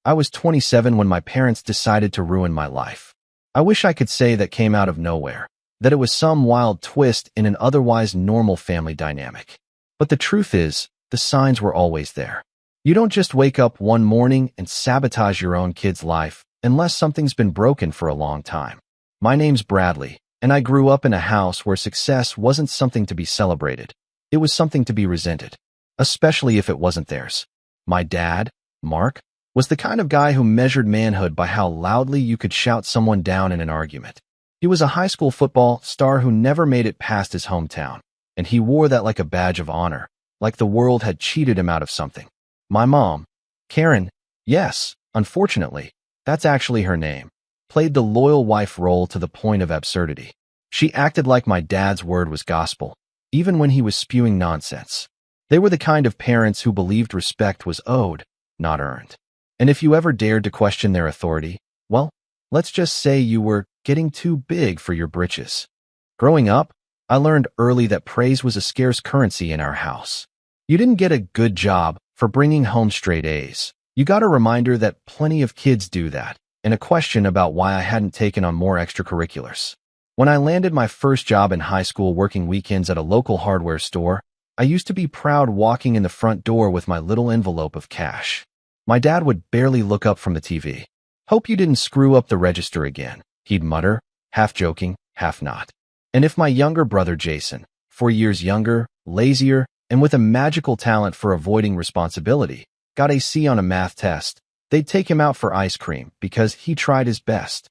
I was 27 when my parents decided to ruin my life. I wish I could say that came out of nowhere, that it was some wild twist in an otherwise normal family dynamic. But the truth is, the signs were always there. You don't just wake up one morning and sabotage your own kid's life unless something's been broken for a long time. My name's Bradley, and I grew up in a house where success wasn't something to be celebrated. It was something to be resented, especially if it wasn't theirs. My dad, Mark, was the kind of guy who measured manhood by how loudly you could shout someone down in an argument. He was a high school football star who never made it past his hometown, and he wore that like a badge of honor, like the world had cheated him out of something. My mom, Karen, yes, unfortunately, that's actually her name, played the loyal wife role to the point of absurdity. She acted like my dad's word was gospel, even when he was spewing nonsense. They were the kind of parents who believed respect was owed, not earned. And if you ever dared to question their authority, well, let's just say you were getting too big for your britches. Growing up, I learned early that praise was a scarce currency in our house. You didn't get a good job for bringing home straight A's. You got a reminder that plenty of kids do that, and a question about why I hadn't taken on more extracurriculars. When I landed my first job in high school working weekends at a local hardware store, I used to be proud walking in the front door with my little envelope of cash. My dad would barely look up from the TV. "Hope you didn't screw up the register again," he'd mutter, half joking, half not. And if my younger brother Jason, 4 years younger, lazier, and with a magical talent for avoiding responsibility, got a C on a math test, they'd take him out for ice cream because he tried his best.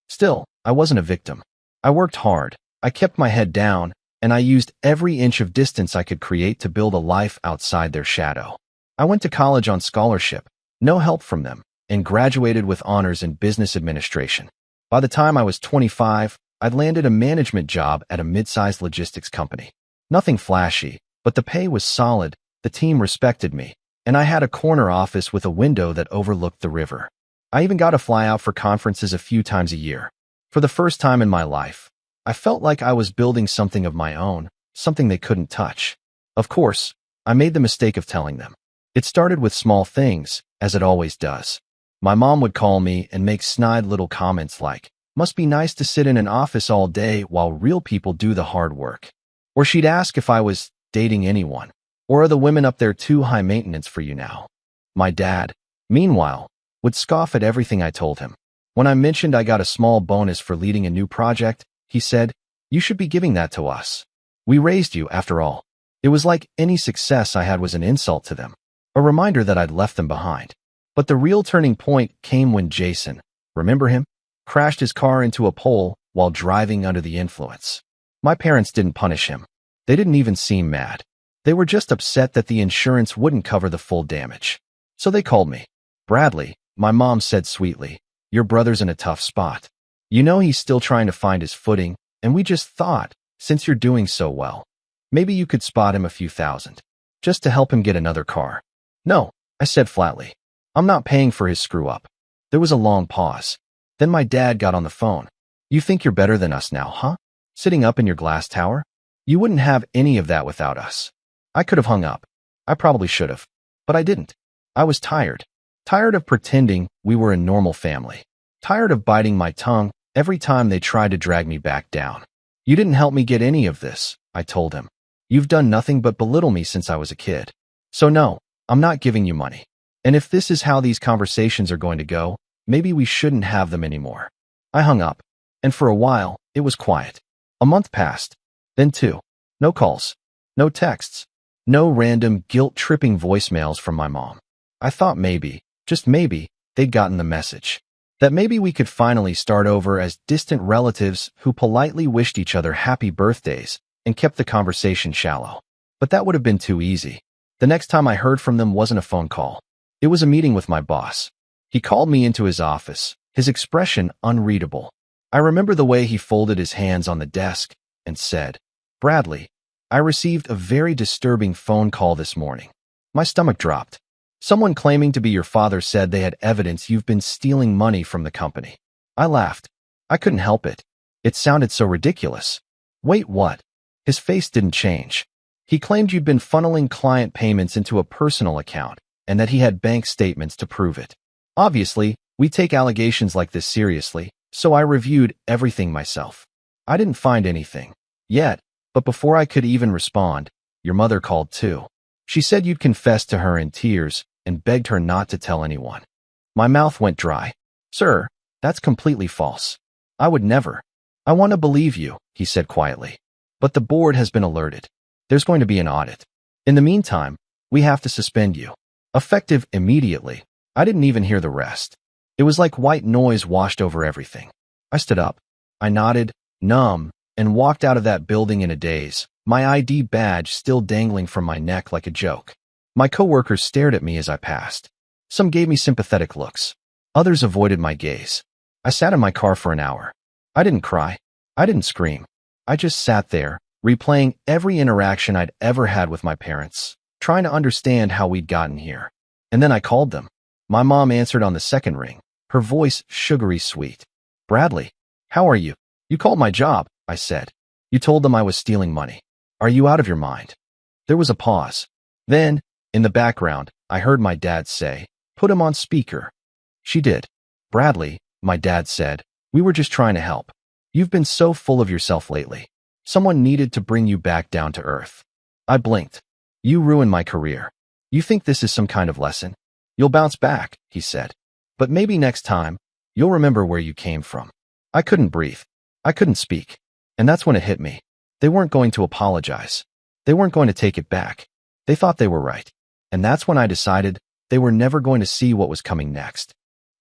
Still, I wasn't a victim. I worked hard, I kept my head down, and I used every inch of distance I could create to build a life outside their shadow. I went to college on scholarship, no help from them, and graduated with honors in business administration. By the time I was 25, I'd landed a management job at a mid-sized logistics company. Nothing flashy, but the pay was solid, the team respected me, and I had a corner office with a window that overlooked the river. I even got to fly out for conferences a few times a year. For the first time in my life, I felt like I was building something of my own, something they couldn't touch. Of course, I made the mistake of telling them. It started with small things, as it always does. My mom would call me and make snide little comments like, "Must be nice to sit in an office all day while real people do the hard work." Or she'd ask if I was dating anyone, or are the women up there too high maintenance for you now? My dad, meanwhile, would scoff at everything I told him. When I mentioned I got a small bonus for leading a new project, he said, "You should be giving that to us. We raised you, after all." It was like any success I had was an insult to them, a reminder that I'd left them behind. But the real turning point came when Jason, remember him, crashed his car into a pole while driving under the influence. My parents didn't punish him. They didn't even seem mad. They were just upset that the insurance wouldn't cover the full damage. So they called me. "Bradley," my mom said sweetly, "your brother's in a tough spot. You know he's still trying to find his footing, and we just thought, since you're doing so well, maybe you could spot him a few thousand, just to help him get another car." "No," I said flatly. "I'm not paying for his screw-up." There was a long pause. Then my dad got on the phone. "You think you're better than us now, huh? Sitting up in your glass tower? You wouldn't have any of that without us." I could have hung up. I probably should have. But I didn't. I was tired. Tired of pretending we were a normal family. Tired of biting my tongue every time they tried to drag me back down. "You didn't help me get any of this," I told him. "You've done nothing but belittle me since I was a kid. So no, I'm not giving you money. And if this is how these conversations are going to go, maybe we shouldn't have them anymore." I hung up, and for a while, it was quiet. A month passed, then 2. No calls, no texts, no random guilt-tripping voicemails from my mom. I thought maybe, just maybe, they'd gotten the message. That maybe we could finally start over as distant relatives who politely wished each other happy birthdays and kept the conversation shallow. But that would have been too easy. The next time I heard from them wasn't a phone call. It was a meeting with my boss. He called me into his office, his expression unreadable. I remember the way he folded his hands on the desk and said, "Bradley, I received a very disturbing phone call this morning." My stomach dropped. "Someone claiming to be your father said they had evidence you've been stealing money from the company." I laughed. I couldn't help it. It sounded so ridiculous. "Wait, what?" His face didn't change. "He claimed you'd been funneling client payments into a personal account and that he had bank statements to prove it." Obviously, we take allegations like this seriously, so I reviewed everything myself. I didn't find anything yet, but before I could even respond, your mother called too. She said you'd confessed to her in tears and begged her not to tell anyone. My mouth went dry. Sir, that's completely false. I would never. I want to believe you, he said quietly. But the board has been alerted. There's going to be an audit. In the meantime, we have to suspend you. Effective immediately. I didn't even hear the rest. It was like white noise washed over everything. I stood up. I nodded, numb, and walked out of that building in a daze, my ID badge still dangling from my neck like a joke. My coworkers stared at me as I passed. Some gave me sympathetic looks. Others avoided my gaze. I sat in my car for an hour. I didn't cry. I didn't scream. I just sat there, replaying every interaction I'd ever had with my parents, trying to understand how we'd gotten here. And then I called them. My mom answered on the second ring, her voice sugary sweet. Bradley, how are you? You called my job, I said. You told them I was stealing money. Are you out of your mind? There was a pause. Then, in the background, I heard my dad say, put him on speaker. She did. Bradley, my dad said, we were just trying to help. You've been so full of yourself lately. Someone needed to bring you back down to earth. I blinked. You ruined my career. You think this is some kind of lesson? You'll bounce back, he said. But maybe next time, you'll remember where you came from. I couldn't breathe. I couldn't speak. And that's when it hit me. They weren't going to apologize. They weren't going to take it back. They thought they were right. And that's when I decided they were never going to see what was coming next.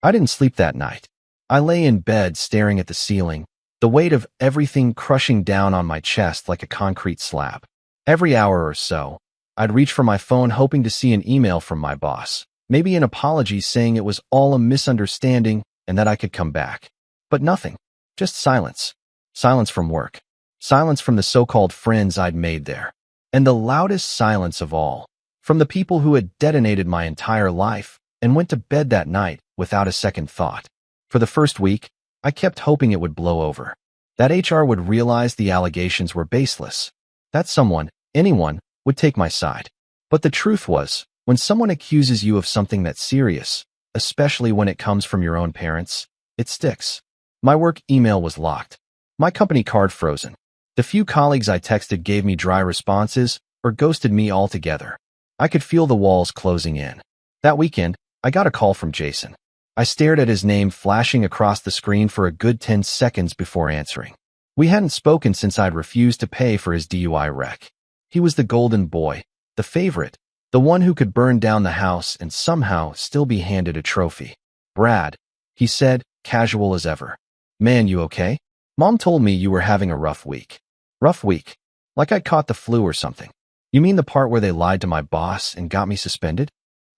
I didn't sleep that night. I lay in bed staring at the ceiling, the weight of everything crushing down on my chest like a concrete slab. Every hour or so, I'd reach for my phone hoping to see an email from my boss, maybe an apology saying it was all a misunderstanding and that I could come back. But nothing. Just silence. Silence from work. Silence from the so-called friends I'd made there. And the loudest silence of all, from the people who had detonated my entire life and went to bed that night without a second thought. For the first week, I kept hoping it would blow over. That HR would realize the allegations were baseless. That someone, anyone, would take my side. But the truth was, when someone accuses you of something that's serious, especially when it comes from your own parents, it sticks. My work email was locked. My company card frozen. The few colleagues I texted gave me dry responses or ghosted me altogether. I could feel the walls closing in. That weekend, I got a call from Jason. I stared at his name flashing across the screen for a good 10 seconds before answering. We hadn't spoken since I'd refused to pay for his DUI wreck. He was the golden boy, the favorite, the one who could burn down the house and somehow still be handed a trophy. Brad, he said, casual as ever. Man, you okay? Mom told me you were having a rough week. Rough week? Like I caught the flu or something. You mean the part where they lied to my boss and got me suspended?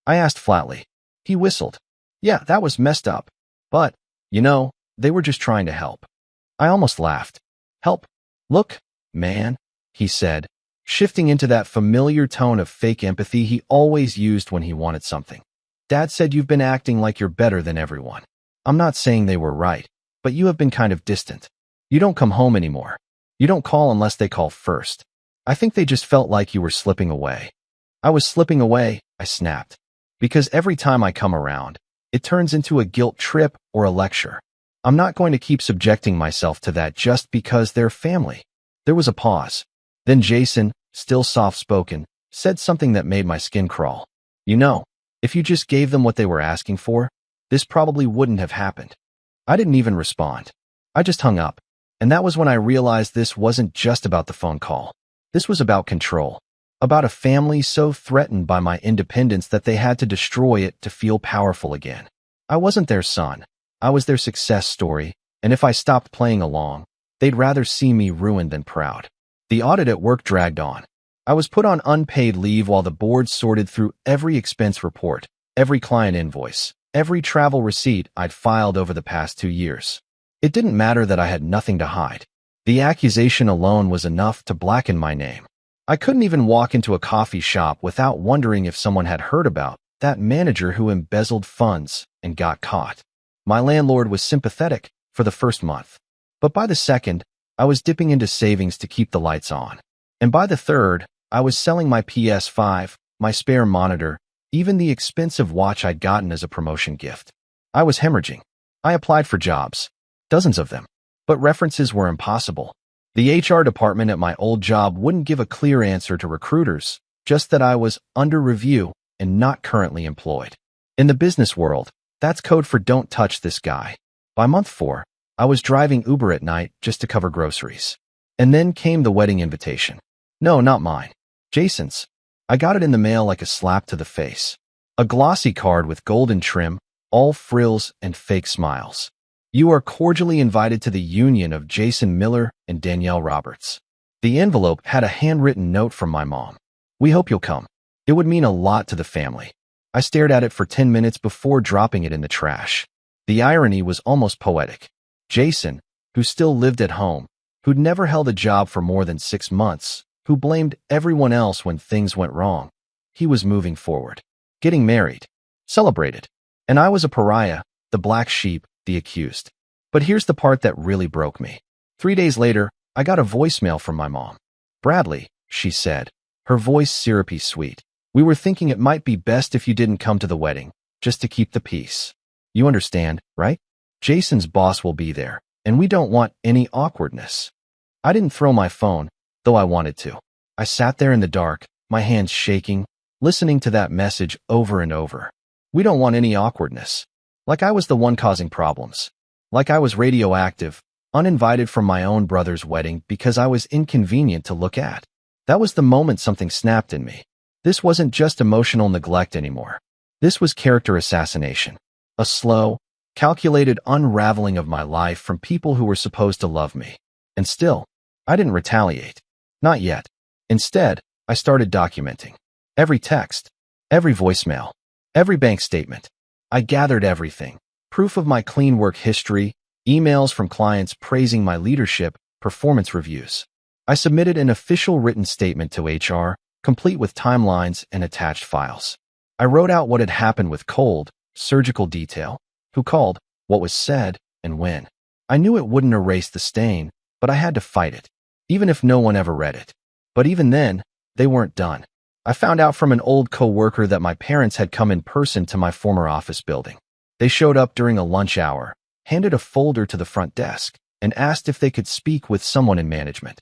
I asked flatly. He whistled. Yeah, that was messed up. But, they were just trying to help. I almost laughed. Help? Look, man, he said, shifting into that familiar tone of fake empathy he always used when he wanted something. Dad said you've been acting like you're better than everyone. I'm not saying they were right, but you have been kind of distant. You don't come home anymore. You don't call unless they call first. I think they just felt like you were slipping away. I was slipping away, I snapped. Because every time I come around, it turns into a guilt trip or a lecture. I'm not going to keep subjecting myself to that just because they're family. There was a pause. Then Jason, still soft-spoken, said something that made my skin crawl. If you just gave them what they were asking for, this probably wouldn't have happened. I didn't even respond. I just hung up. And that was when I realized this wasn't just about the phone call. This was about control. About a family so threatened by my independence that they had to destroy it to feel powerful again. I wasn't their son. I was their success story, and if I stopped playing along, they'd rather see me ruined than proud. The audit at work dragged on. I was put on unpaid leave while the board sorted through every expense report, every client invoice, every travel receipt I'd filed over the past 2 years. It didn't matter that I had nothing to hide. The accusation alone was enough to blacken my name. I couldn't even walk into a coffee shop without wondering if someone had heard about that manager who embezzled funds and got caught. My landlord was sympathetic for the first month, but by the second, I was dipping into savings to keep the lights on. And by the third, I was selling my PS5, my spare monitor, even the expensive watch I'd gotten as a promotion gift. I was hemorrhaging. I applied for jobs, dozens of them, but references were impossible. The HR department at my old job wouldn't give a clear answer to recruiters, just that I was under review and not currently employed. In the business world, that's code for don't touch this guy. By month 4, I was driving Uber at night just to cover groceries. And then came the wedding invitation. No, not mine. Jason's. I got it in the mail like a slap to the face. A glossy card with golden trim, all frills and fake smiles. You are cordially invited to the union of Jason Miller and Danielle Roberts. The envelope had a handwritten note from my mom. We hope you'll come. It would mean a lot to the family. I stared at it for 10 minutes before dropping it in the trash. The irony was almost poetic. Jason, who still lived at home, who'd never held a job for more than 6 months, who blamed everyone else when things went wrong. He was moving forward, getting married, celebrated. And I was a pariah, the black sheep, the accused. But here's the part that really broke me. 3 days later, I got a voicemail from my mom. Bradley, she said, her voice syrupy sweet. We were thinking it might be best if you didn't come to the wedding, just to keep the peace. You understand, right? Jason's boss will be there, and we don't want any awkwardness. I didn't throw my phone, though I wanted to. I sat there in the dark, my hands shaking, listening to that message over and over. We don't want any awkwardness. Like I was the one causing problems. Like I was radioactive, uninvited from my own brother's wedding because I was inconvenient to look at. That was the moment something snapped in me. This wasn't just emotional neglect anymore. This was character assassination. A slow, calculated unraveling of my life from people who were supposed to love me. And still, I didn't retaliate. Not yet. Instead, I started documenting. Every text, every voicemail, every bank statement. I gathered everything. Proof of my clean work history, emails from clients praising my leadership, performance reviews. I submitted an official written statement to HR, complete with timelines and attached files. I wrote out what had happened with cold, surgical detail, who called, what was said, and when. I knew it wouldn't erase the stain, but I had to fight it, even if no one ever read it. But even then, they weren't done. I found out from an old co-worker that my parents had come in person to my former office building. They showed up during a lunch hour, handed a folder to the front desk, and asked if they could speak with someone in management.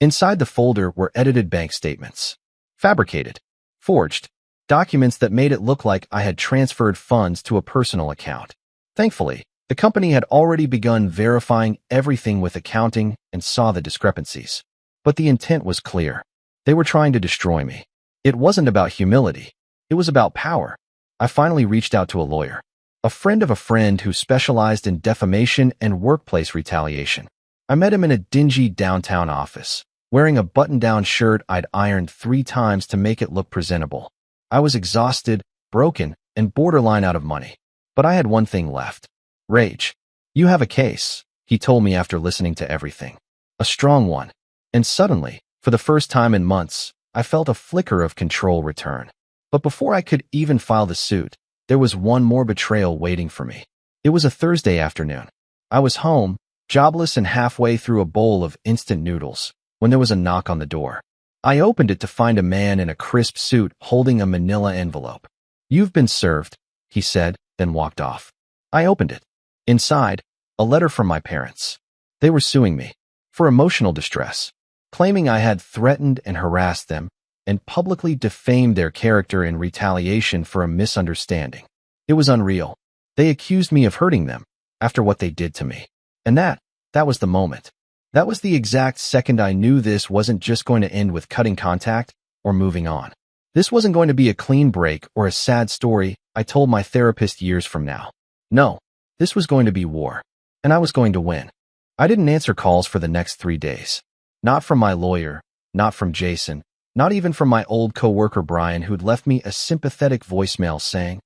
Inside the folder were edited bank statements. Fabricated, forged, documents that made it look like I had transferred funds to a personal account. Thankfully, the company had already begun verifying everything with accounting and saw the discrepancies. But the intent was clear. They were trying to destroy me. It wasn't about humility. It was about power. I finally reached out to a lawyer, a friend of a friend who specialized in defamation and workplace retaliation. I met him in a dingy downtown office, wearing a button-down shirt I'd ironed 3 times to make it look presentable. I was exhausted, broken, and borderline out of money. But I had one thing left. Rage. You have a case, he told me after listening to everything. A strong one. And suddenly, for the first time in months, I felt a flicker of control return. But before I could even file the suit, there was one more betrayal waiting for me. It was a Thursday afternoon. I was home, jobless and halfway through a bowl of instant noodles, when there was a knock on the door. I opened it to find a man in a crisp suit holding a manila envelope. You've been served, he said, then walked off. I opened it. Inside, a letter from my parents. They were suing me for emotional distress, claiming I had threatened and harassed them and publicly defamed their character in retaliation for a misunderstanding. It was unreal. They accused me of hurting them after what they did to me. And that was the moment. That was the exact second I knew this wasn't just going to end with cutting contact or moving on. This wasn't going to be a clean break or a sad story I told my therapist years from now. No, this was going to be war, and I was going to win. I didn't answer calls for the next 3 days. Not from my lawyer, not from Jason, not even from my old coworker Brian, who'd left me a sympathetic voicemail saying,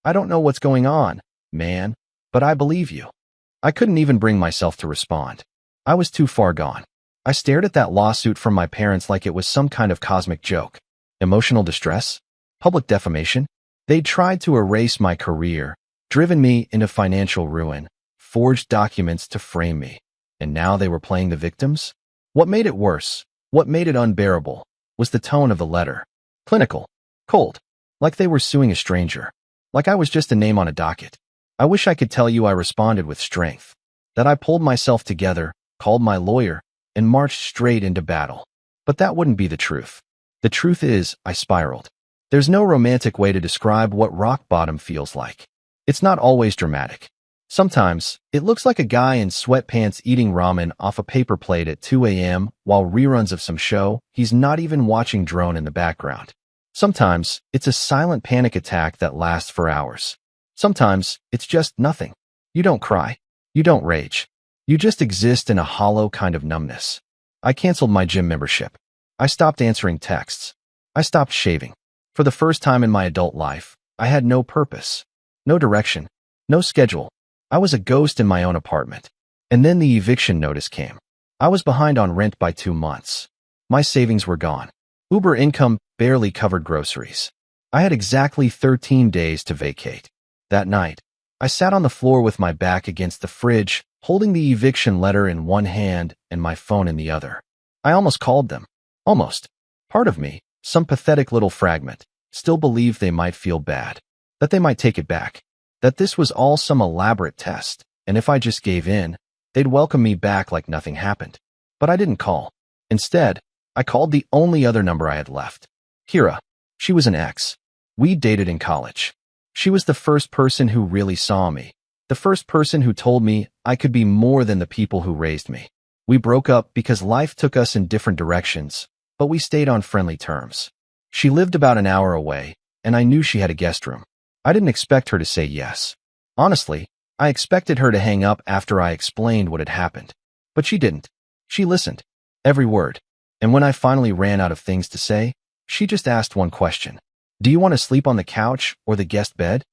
I don't know what's going on, man, but I believe you. I couldn't even bring myself to respond. I was too far gone. I stared at that lawsuit from my parents like it was some kind of cosmic joke. Emotional distress? Public defamation? They'd tried to erase my career, driven me into financial ruin, forged documents to frame me. And now they were playing the victims? What made it worse, what made it unbearable, was the tone of the letter. Clinical, cold, like they were suing a stranger, like I was just a name on a docket. I wish I could tell you I responded with strength, that I pulled myself together, called my lawyer, and marched straight into battle. But that wouldn't be the truth. The truth is, I spiraled. There's no romantic way to describe what rock bottom feels like. It's not always dramatic. Sometimes, it looks like a guy in sweatpants eating ramen off a paper plate at 2 a.m. while reruns of some show he's not even watching drone in the background. Sometimes, it's a silent panic attack that lasts for hours. Sometimes, it's just nothing. You don't cry. You don't rage. You just exist in a hollow kind of numbness. I canceled my gym membership. I stopped answering texts. I stopped shaving. For the first time in my adult life, I had no purpose, no direction, no schedule. I was a ghost in my own apartment. And then the eviction notice came. I was behind on rent by 2 months. My savings were gone. Uber income barely covered groceries. I had exactly 13 days to vacate. That night, I sat on the floor with my back against the fridge, holding the eviction letter in one hand and my phone in the other. I almost called them. Almost. Part of me, some pathetic little fragment, still believed they might feel bad, that they might take it back, that this was all some elaborate test, and if I just gave in, they'd welcome me back like nothing happened. But I didn't call. Instead, I called the only other number I had left. Kira. She was an ex. We dated in college. She was the first person who really saw me, the first person who told me I could be more than the people who raised me. We broke up because life took us in different directions, but we stayed on friendly terms. She lived about an hour away, and I knew she had a guest room. I didn't expect her to say yes. Honestly, I expected her to hang up after I explained what had happened. But she didn't. She listened. Every word. And when I finally ran out of things to say, she just asked one question. Do you want to sleep on the couch or the guest bed?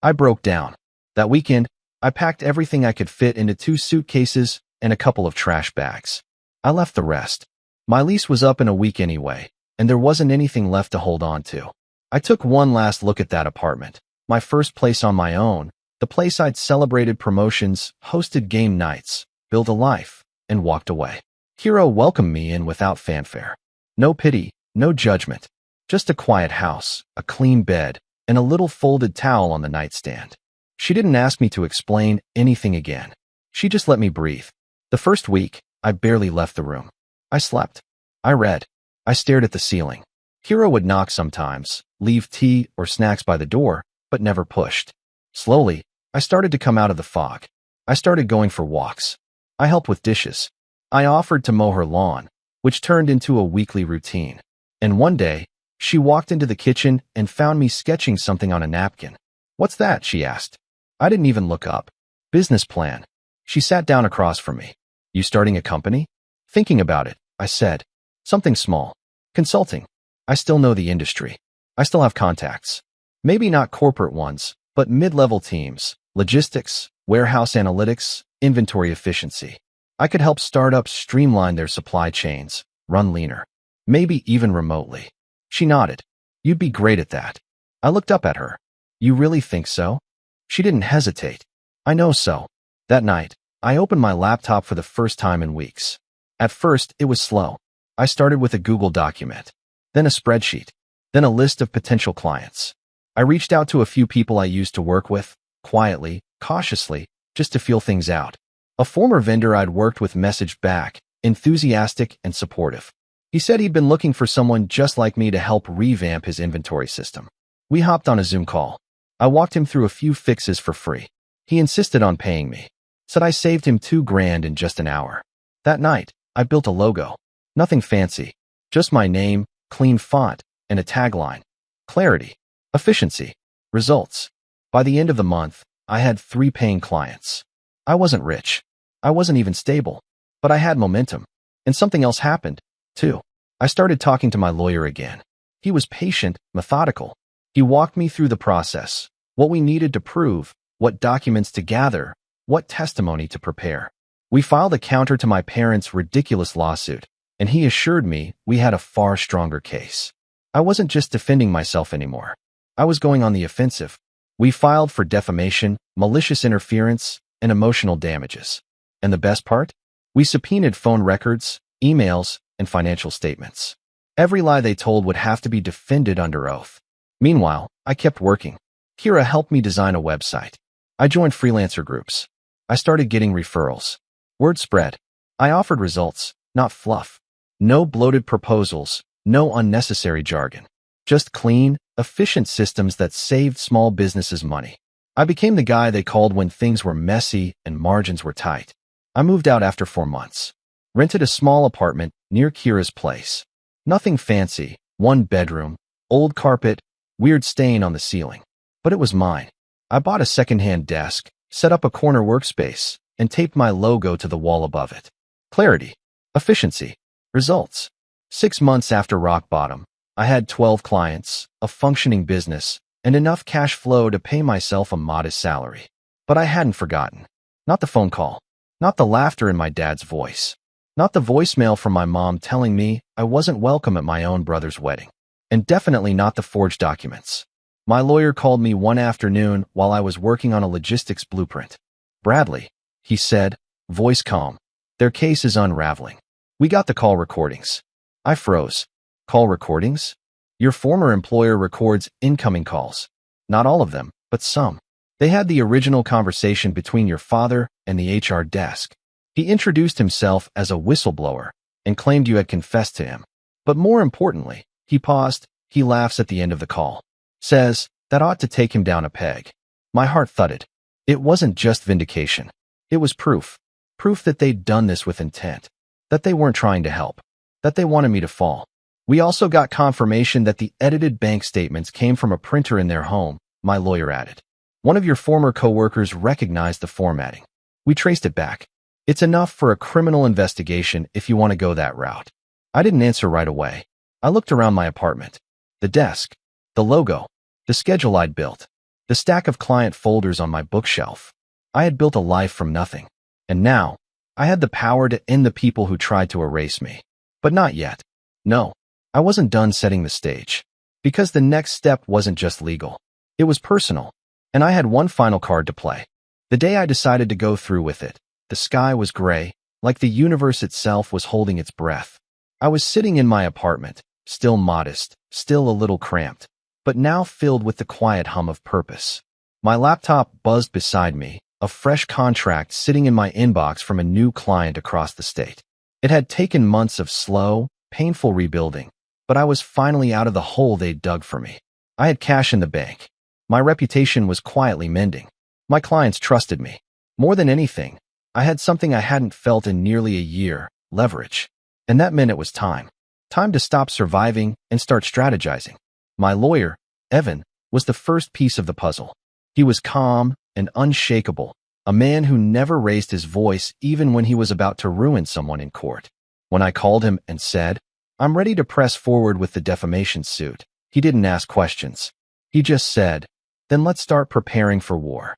I broke down. That weekend, I packed everything I could fit into 2 suitcases and a couple of trash bags. I left the rest. My lease was up in a week anyway, and there wasn't anything left to hold on to. I took one last look at that apartment, my first place on my own, the place I'd celebrated promotions, hosted game nights, built a life, and walked away. Kira welcomed me in without fanfare. No pity, no judgment. Just a quiet house, a clean bed, and a little folded towel on the nightstand. She didn't ask me to explain anything again. She just let me breathe. The first week, I barely left the room. I slept. I read. I stared at the ceiling. Kira would knock sometimes, leave tea or snacks by the door, but never pushed. Slowly, I started to come out of the fog. I started going for walks. I helped with dishes. I offered to mow her lawn, which turned into a weekly routine. And one day, she walked into the kitchen and found me sketching something on a napkin. What's that? She asked. I didn't even look up. Business plan. She sat down across from me. You starting a company? Thinking about it, I said. Something small. Consulting. I still know the industry. I still have contacts. Maybe not corporate ones, but mid-level teams, logistics, warehouse analytics, inventory efficiency. I could help startups streamline their supply chains, run leaner, maybe even remotely. She nodded. You'd be great at that. I looked up at her. You really think so? She didn't hesitate. I know so. That night, I opened my laptop for the first time in weeks. At first, it was slow. I started with a Google document, then a spreadsheet, then a list of potential clients. I reached out to a few people I used to work with, quietly, cautiously, just to feel things out. A former vendor I'd worked with messaged back, enthusiastic and supportive. He said he'd been looking for someone just like me to help revamp his inventory system. We hopped on a Zoom call. I walked him through a few fixes for free. He insisted on paying me. Said I saved him $2,000 in just an hour. That night, I built a logo. Nothing fancy. Just my name, clean font, and a tagline. Clarity. Efficiency. Results. By the end of the month, I had 3 paying clients. I wasn't rich. I wasn't even stable. But I had momentum. And something else happened, too. I started talking to my lawyer again. He was patient, methodical. He walked me through the process, what we needed to prove, what documents to gather, what testimony to prepare. We filed a counter to my parents' ridiculous lawsuit, and he assured me we had a far stronger case. I wasn't just defending myself anymore. I was going on the offensive. We filed for defamation, malicious interference, and emotional damages. And the best part? We subpoenaed phone records, emails, and financial statements. Every lie they told would have to be defended under oath. Meanwhile, I kept working. Kira helped me design a website. I joined freelancer groups. I started getting referrals. Word spread. I offered results, not fluff. No bloated proposals, no unnecessary jargon. Just clean, efficient systems that saved small businesses money. I became the guy they called when things were messy and margins were tight. I moved out after 4 months. Rented a small apartment near Kira's place. Nothing fancy, 1 bedroom, old carpet, weird stain on the ceiling. But it was mine. I bought a secondhand desk, set up a corner workspace, and taped my logo to the wall above it. Clarity. Efficiency. Results. 6 months after rock bottom, I had 12 clients, a functioning business, and enough cash flow to pay myself a modest salary. But I hadn't forgotten. Not the phone call. Not the laughter in my dad's voice. Not the voicemail from my mom telling me I wasn't welcome at my own brother's wedding. And definitely not the forged documents. My lawyer called me one afternoon while I was working on a logistics blueprint. "Bradley," he said, voice calm. "Their case is unraveling. We got the call recordings." I froze. "Call recordings? Your former employer records incoming calls. Not all of them, but some. They had the original conversation between your father and the HR desk. He introduced himself as a whistleblower and claimed you had confessed to him. But more importantly," he paused, he laughs at the end of the call. Says, "That ought to take him down a peg." My heart thudded. It wasn't just vindication. It was proof. Proof that they'd done this with intent. That they weren't trying to help. That they wanted me to fall. We also got confirmation that the edited bank statements came from a printer in their home, my lawyer added. "One of your former coworkers recognized the formatting. We traced it back. It's enough for a criminal investigation if you want to go that route." I didn't answer right away. I looked around my apartment. The desk. The logo. The schedule I'd built. The stack of client folders on my bookshelf. I had built a life from nothing. And now, I had the power to end the people who tried to erase me. But not yet. No, I wasn't done setting the stage. Because the next step wasn't just legal. It was personal. And I had one final card to play. The day I decided to go through with it, the sky was gray, like the universe itself was holding its breath. I was sitting in my apartment, still modest, still a little cramped, but now filled with the quiet hum of purpose. My laptop buzzed beside me, a fresh contract sitting in my inbox from a new client across the state. It had taken months of slow, painful rebuilding, but I was finally out of the hole they'd dug for me. I had cash in the bank. My reputation was quietly mending. My clients trusted me. More than anything, I had something I hadn't felt in nearly a year, leverage. And that meant it was time. Time to stop surviving and start strategizing. My lawyer, Evan, was the first piece of the puzzle. He was calm and unshakable, a man who never raised his voice even when he was about to ruin someone in court. When I called him and said, "I'm ready to press forward with the defamation suit," he didn't ask questions. He just said, "Then let's start preparing for war."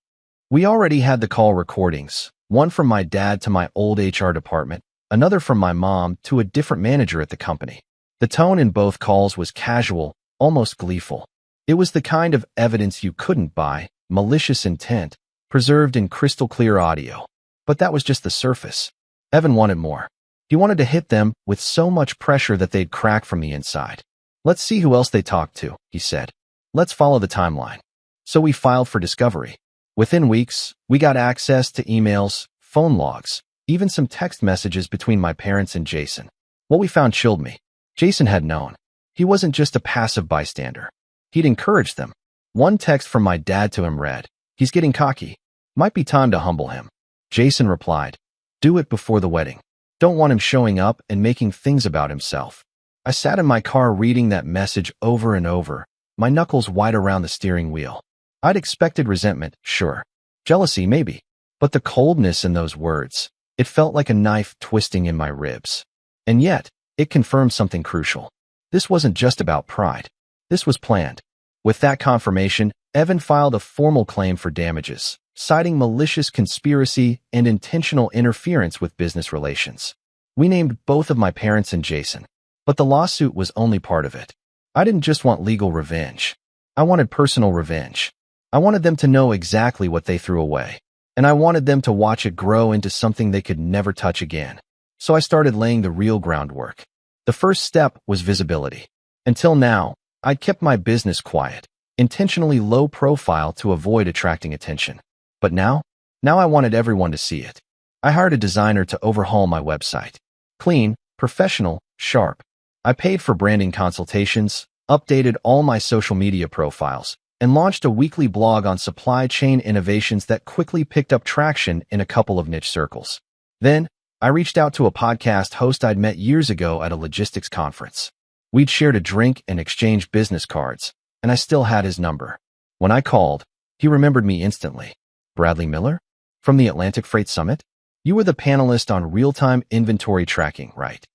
We already had the call recordings, one from my dad to my old HR department, another from my mom to a different manager at the company. The tone in both calls was casual, almost gleeful. It was the kind of evidence you couldn't buy, malicious intent, preserved in crystal clear audio. But that was just the surface. Evan wanted more. He wanted to hit them with so much pressure that they'd crack from the inside. "Let's see who else they talked to," he said. "Let's follow the timeline." So we filed for discovery. Within weeks, we got access to emails, phone logs, even some text messages between my parents and Jason. What we found chilled me. Jason had known. He wasn't just a passive bystander. He'd encouraged them. One text from my dad to him read, "He's getting cocky. Might be time to humble him." Jason replied, "Do it before the wedding. Don't want him showing up and making things about himself." I sat in my car reading that message over and over, my knuckles wide around the steering wheel. I'd expected resentment, sure. Jealousy, maybe. But the coldness in those words, it felt like a knife twisting in my ribs. And yet, it confirmed something crucial. This wasn't just about pride. This was planned. With that confirmation, Evan filed a formal claim for damages, citing malicious conspiracy and intentional interference with business relations. We named both of my parents and Jason. But the lawsuit was only part of it. I didn't just want legal revenge. I wanted personal revenge. I wanted them to know exactly what they threw away. And I wanted them to watch it grow into something they could never touch again. So I started laying the real groundwork. The first step was visibility. Until now, I'd kept my business quiet, intentionally low profile to avoid attracting attention. But now I wanted everyone to see it. I hired a designer to overhaul my website. Clean, professional, sharp. I paid for branding consultations, updated all my social media profiles, and launched a weekly blog on supply chain innovations that quickly picked up traction in a couple of niche circles. Then, I reached out to a podcast host I'd met years ago at a logistics conference. We'd shared a drink and exchanged business cards, and I still had his number. When I called, he remembered me instantly. Bradley Miller? From the Atlantic Freight Summit? You were the panelist on real-time inventory tracking, right?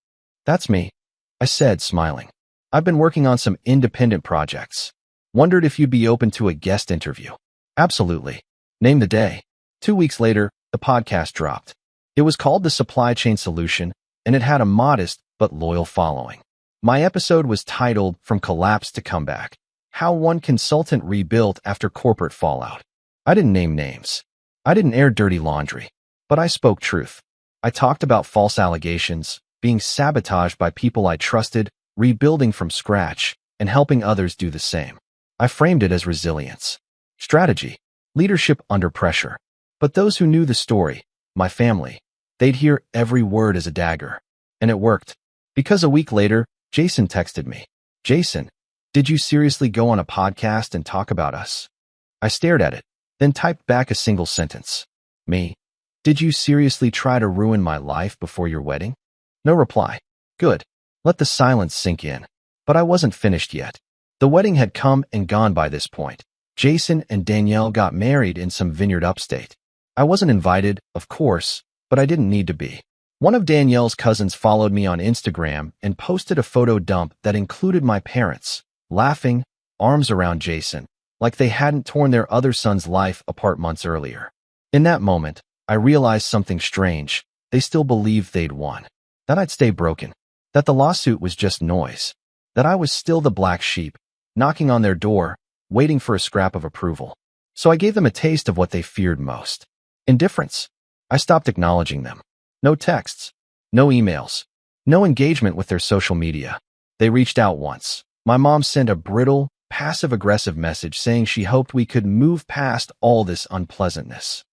That's me, I said, smiling. I've been working on some independent projects. Wondered if you'd be open to a guest interview. Absolutely. Name the day. 2 weeks later, the podcast dropped. It was called The Supply Chain Solution, and it had a modest but loyal following. My episode was titled From Collapse to Comeback: How One Consultant Rebuilt After Corporate Fallout. I didn't name names. I didn't air dirty laundry. But I spoke truth. I talked about false allegations, being sabotaged by people I trusted, rebuilding from scratch, and helping others do the same. I framed it as resilience, strategy, leadership under pressure. But those who knew the story, my family, they'd hear every word as a dagger. And it worked. Because a week later, Jason texted me. Jason, did you seriously go on a podcast and talk about us? I stared at it, then typed back a single sentence. Me. Did you seriously try to ruin my life before your wedding? No reply. Good. Let the silence sink in. But I wasn't finished yet. The wedding had come and gone by this point. Jason and Danielle got married in some vineyard upstate. I wasn't invited, of course, but I didn't need to be. One of Danielle's cousins followed me on Instagram and posted a photo dump that included my parents, laughing, arms around Jason, like they hadn't torn their other son's life apart months earlier. In that moment, I realized something strange. They still believed they'd won. That I'd stay broken. That the lawsuit was just noise. That I was still the black sheep, knocking on their door, waiting for a scrap of approval. So I gave them a taste of what they feared most. Indifference. I stopped acknowledging them. No texts. No emails. No engagement with their social media. They reached out once. My mom sent a brittle, passive-aggressive message saying she hoped we could move past all this unpleasantness.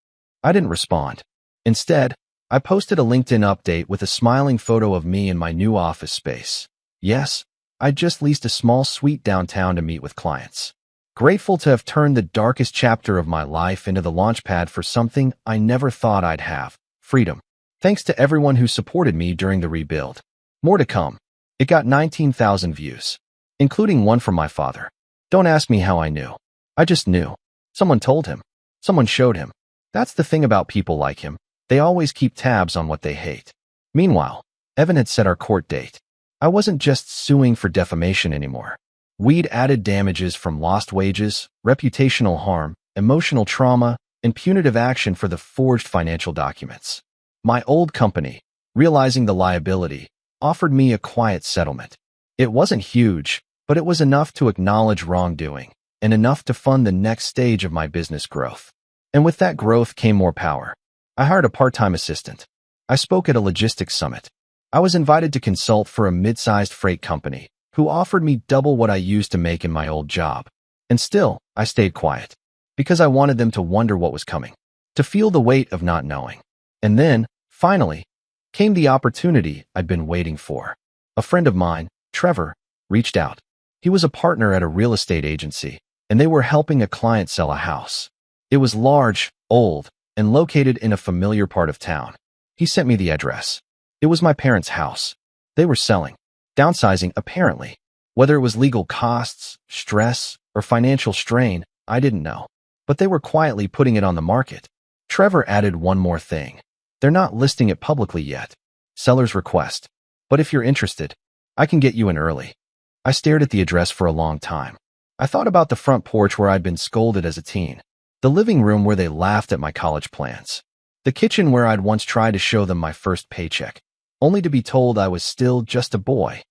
I didn't respond. Instead, I posted a LinkedIn update with a smiling photo of me in my new office space. Yes, I'd just leased a small suite downtown to meet with clients. Grateful to have turned the darkest chapter of my life into the launchpad for something I never thought I'd have: freedom. Thanks to everyone who supported me during the rebuild. More to come. It got 19,000 views, including one from my father. Don't ask me how I knew. I just knew. Someone told him. Someone showed him. That's the thing about people like him. They always keep tabs on what they hate. Meanwhile, Evan had set our court date. I wasn't just suing for defamation anymore. We'd added damages from lost wages, reputational harm, emotional trauma, and punitive action for the forged financial documents. My old company, realizing the liability, offered me a quiet settlement. It wasn't huge, but it was enough to acknowledge wrongdoing, and enough to fund the next stage of my business growth. And with that growth came more power. I hired a part-time assistant. I spoke at a logistics summit. I was invited to consult for a mid-sized freight company, who offered me double what I used to make in my old job. And still, I stayed quiet, because I wanted them to wonder what was coming, to feel the weight of not knowing. And then, finally, came the opportunity I'd been waiting for. A friend of mine, Trevor, reached out. He was a partner at a real estate agency, and they were helping a client sell a house. It was large, old, and located in a familiar part of town. He sent me the address. It was my parents' house. They were selling, downsizing apparently. Whether it was legal costs, stress, or financial strain, I didn't know. But they were quietly putting it on the market. Trevor added one more thing. They're not listing it publicly yet. Seller's request. But if you're interested, I can get you in early. I stared at the address for a long time. I thought about the front porch where I'd been scolded as a teen. The living room where they laughed at my college plans. The kitchen where I'd once tried to show them my first paycheck, only to be told I was still just a boy.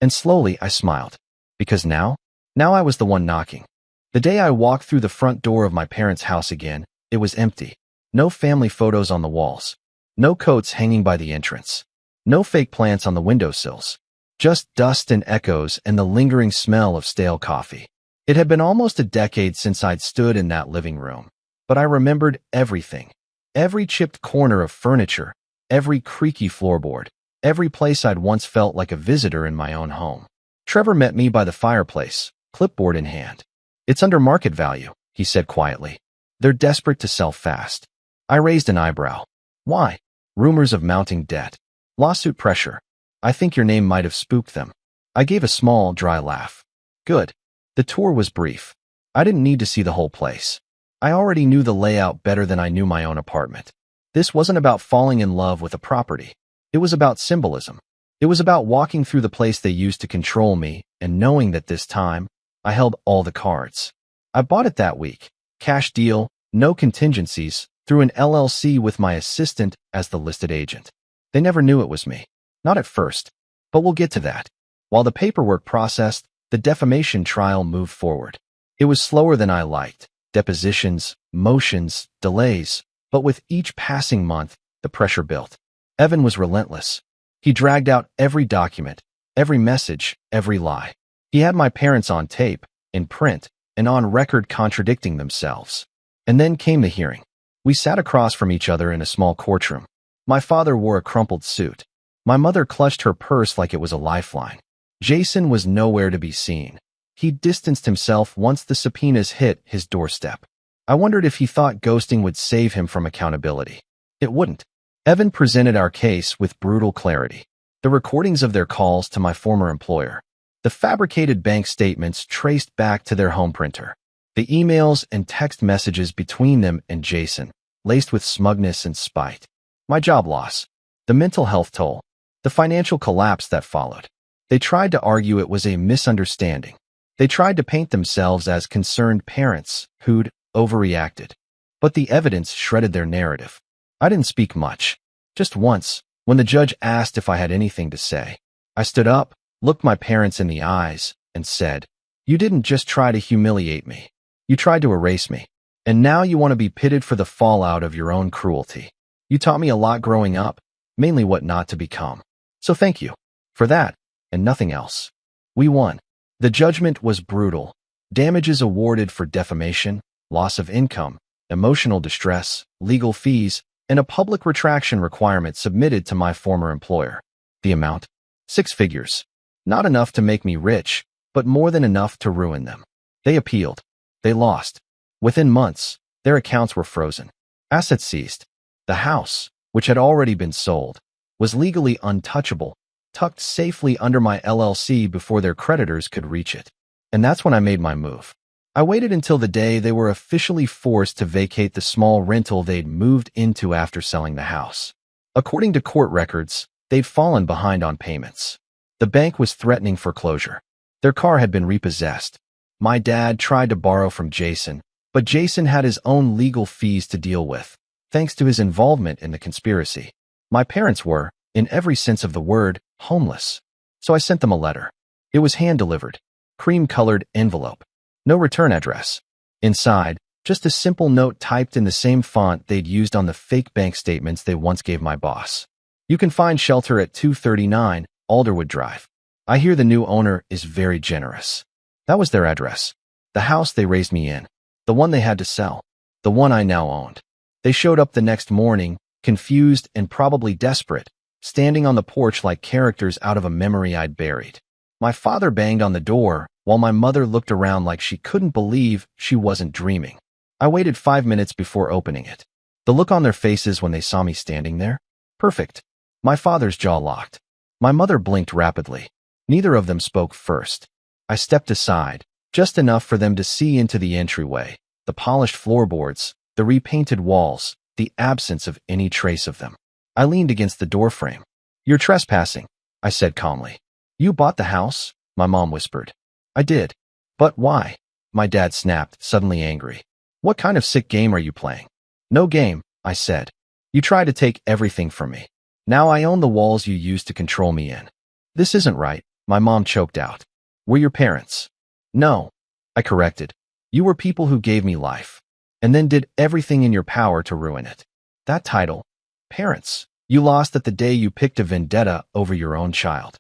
And slowly I smiled. Because now I was the one knocking. The day I walked through the front door of my parents' house again, it was empty. No family photos on the walls. No coats hanging by the entrance. No fake plants on the windowsills. Just dust and echoes and the lingering smell of stale coffee. It had been almost a decade since I'd stood in that living room. but I remembered everything. Every chipped corner of furniture, every creaky floorboard, every place I'd once felt like a visitor in my own home. Trevor met me by the fireplace, clipboard in hand. "It's under market value," he said quietly. "They're desperate to sell fast." I raised an eyebrow. "Why?" "Rumors of mounting debt. Lawsuit pressure. I think your name might have spooked them." I gave a small, dry laugh. "Good." The tour was brief. I didn't need to see the whole place. I already knew the layout better than I knew my own apartment. This wasn't about falling in love with a property. It was about symbolism. It was about walking through the place they used to control me and knowing that this time, I held all the cards. I bought it that week. Cash deal, no contingencies, through an LLC with my assistant as the listed agent. They never knew it was me. Not at first. But we'll get to that. While the paperwork processed, the defamation trial moved forward. It was slower than I liked. Depositions, motions, delays. But with each passing month, the pressure built. Evan was relentless. He dragged out every document, every message, every lie. He had my parents on tape, in print, and on record contradicting themselves. And then came the hearing. We sat across from each other in a small courtroom. My father wore a crumpled suit. My mother clutched her purse like it was a lifeline. Jason was nowhere to be seen. He distanced himself once the subpoenas hit his doorstep. I wondered if he thought ghosting would save him from accountability. It wouldn't. Evan presented our case with brutal clarity. The recordings of their calls to my former employer. The fabricated bank statements traced back to their home printer. The emails and text messages between them and Jason, laced with smugness and spite. My job loss. The mental health toll. The financial collapse that followed. They tried to argue it was a misunderstanding. They tried to paint themselves as concerned parents who'd overreacted. But the evidence shredded their narrative. I didn't speak much. Just once, when the judge asked if I had anything to say. I stood up, looked my parents in the eyes, and said, "You didn't just try to humiliate me. You tried to erase me. And now you want to be pitted for the fallout of your own cruelty. You taught me a lot growing up, mainly what not to become. So thank you. For that, and nothing else." We won. The judgment was brutal. Damages awarded for defamation, loss of income, emotional distress, legal fees, and a public retraction requirement submitted to my former employer. The amount? 6 figures. Not enough to make me rich, but more than enough to ruin them. They appealed. They lost. Within months, their accounts were frozen. Assets seized. The house, which had already been sold, was legally untouchable, tucked safely under my LLC before their creditors could reach it. And that's when I made my move. I waited until the day they were officially forced to vacate the small rental they'd moved into after selling the house. According to court records, they'd fallen behind on payments. The bank was threatening foreclosure. Their car had been repossessed. My dad tried to borrow from Jason, but Jason had his own legal fees to deal with, thanks to his involvement in the conspiracy. My parents were, in every sense of the word, homeless. So I sent them a letter. It was hand-delivered, cream-colored envelope. No return address. Inside, just a simple note typed in the same font they'd used on the fake bank statements they once gave my boss. "You can find shelter at 239 Alderwood Drive. I hear the new owner is very generous." That was their address. The house they raised me in. The one they had to sell. The one I now owned. They showed up the next morning, confused and probably desperate, standing on the porch like characters out of a memory I'd buried. My father banged on the door, while my mother looked around like she couldn't believe she wasn't dreaming. I waited 5 minutes before opening it. The look on their faces when they saw me standing there? Perfect. My father's jaw locked. My mother blinked rapidly. Neither of them spoke first. I stepped aside, just enough for them to see into the entryway, the polished floorboards, the repainted walls, the absence of any trace of them. I leaned against the doorframe. "You're trespassing," I said calmly. "You bought the house?" my mom whispered. "I did." "But why?" my dad snapped, suddenly angry. "What kind of sick game are you playing?" "No game," I said. "You tried to take everything from me. Now I own the walls you used to control me in." "This isn't right," my mom choked out. "We're your parents." "No," I corrected. "You were people who gave me life, and then did everything in your power to ruin it. That title, parents, you lost at the day you picked a vendetta over your own child."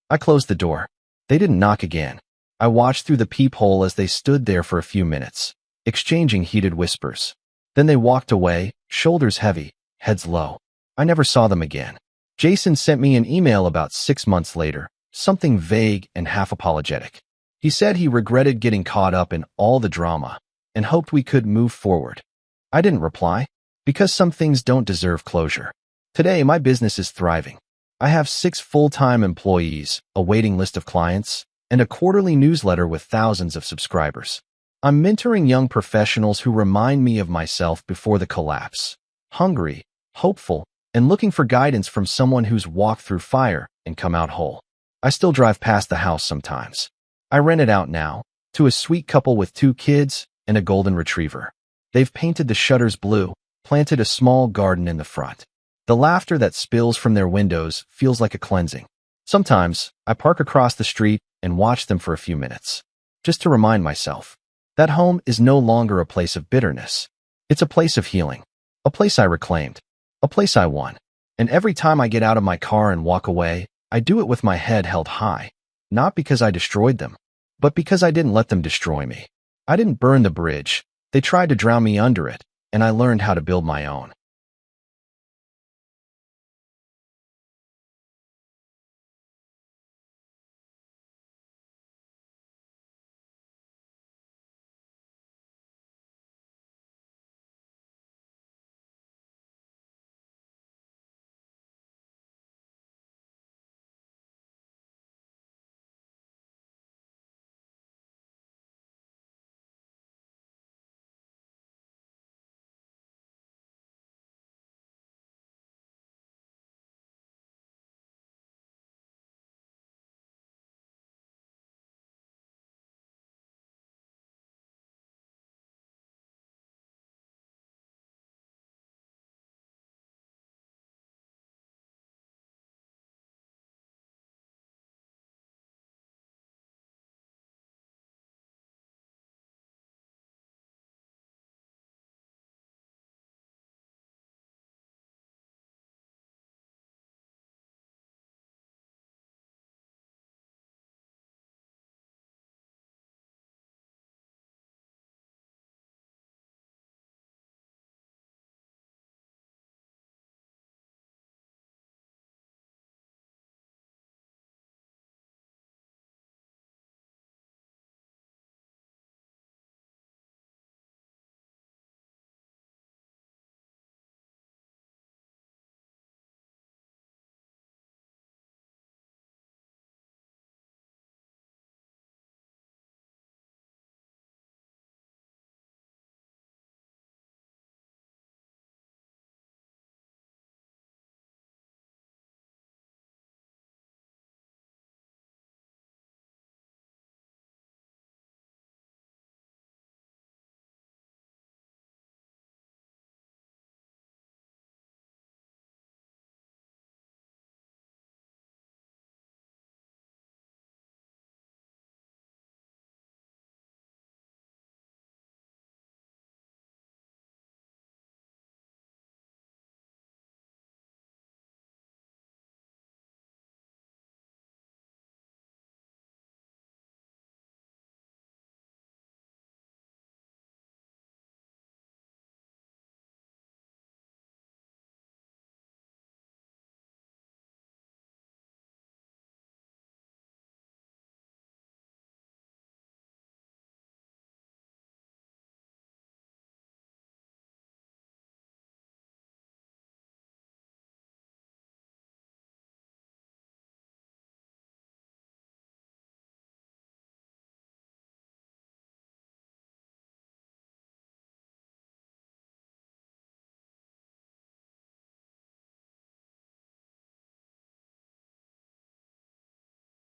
I closed the door. They didn't knock again. I watched through the peephole as they stood there for a few minutes, exchanging heated whispers. Then they walked away, shoulders heavy, heads low. I never saw them again. Jason sent me an email about 6 months later, something vague and half apologetic. He said he regretted getting caught up in all the drama and hoped we could move forward. I didn't reply, because some things don't deserve closure. Today, my business is thriving. I have 6 full-time employees, a waiting list of clients, and a quarterly newsletter with thousands of subscribers. I'm mentoring young professionals who remind me of myself before the collapse. Hungry, hopeful, and looking for guidance from someone who's walked through fire and come out whole. I still drive past the house sometimes. I rent it out now, to a sweet couple with 2 kids and a golden retriever. They've painted the shutters blue, planted a small garden in the front. The laughter that spills from their windows feels like a cleansing. Sometimes, I park across the street and watch them for a few minutes, just to remind myself that home is no longer a place of bitterness. It's a place of healing, a place I reclaimed, a place I won. And every time I get out of my car and walk away, I do it with my head held high, not because I destroyed them, but because I didn't let them destroy me. I didn't burn the bridge. They tried to drown me under it, and I learned how to build my own.